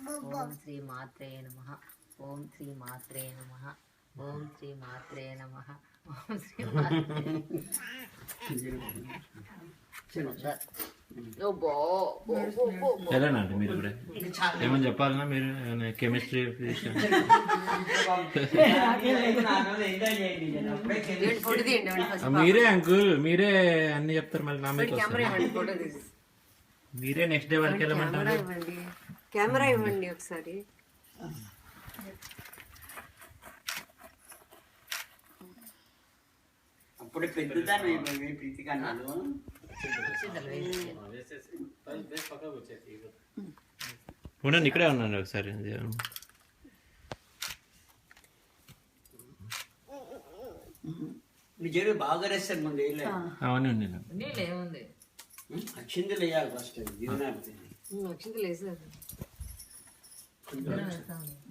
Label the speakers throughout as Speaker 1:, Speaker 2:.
Speaker 1: ఓం శ్రీ మాత్రే నమః. ఓం శ్రీ మాత్రే నమః. ఓం శ్రీ మాత్రే నమః. ఓం శ్రీ
Speaker 2: ఎలానండి మీరు కూడా ఏమని చెప్పాలన్నా మీరు కెమిస్ట్రీ మీరే అంకుల్ మీరే అన్ని చెప్తారు మళ్ళీ నా మీద మీరే నెక్స్ట్ డే వరకు వెళ్ళమంటారు.
Speaker 3: కెమెరా ఇవ్వండి ఒకసారి.
Speaker 4: అప్పుడు పెద్దదాన్ని ప్రీతి కన్నాడు
Speaker 2: ఉండండి ఇక్కడే ఉన్నాను ఒకసారి.
Speaker 4: నిజంగా బాగా రాశారు మన
Speaker 2: అవన్నీ ఉంది
Speaker 1: ఏముంది
Speaker 4: అక్షింది లేయాలి ఫస్ట్ జీవనార్థి
Speaker 3: అక్షింతలు వేసారు.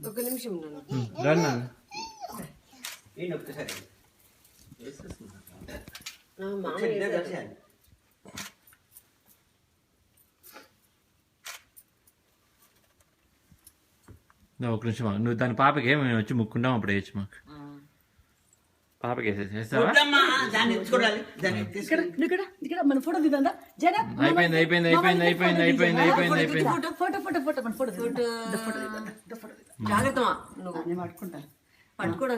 Speaker 3: ఒక నిమిషం
Speaker 2: రండి.
Speaker 4: నేను ఒక్కసారి
Speaker 2: ఒక నిమిషం నువ్వు దాని పాపకి ఏమి వచ్చి ముక్కుంటాం అప్పుడు వేయచ్చు మాకు. పాపకి వేసేస్తావా? అయిపోయింది అయిపోయింది అయిపోయింది అయిపోయింది అయిపోయింది అయిపోయింది అయిపోయింది.
Speaker 3: జాగ్రత్త నువ్వు పట్టుకోవడం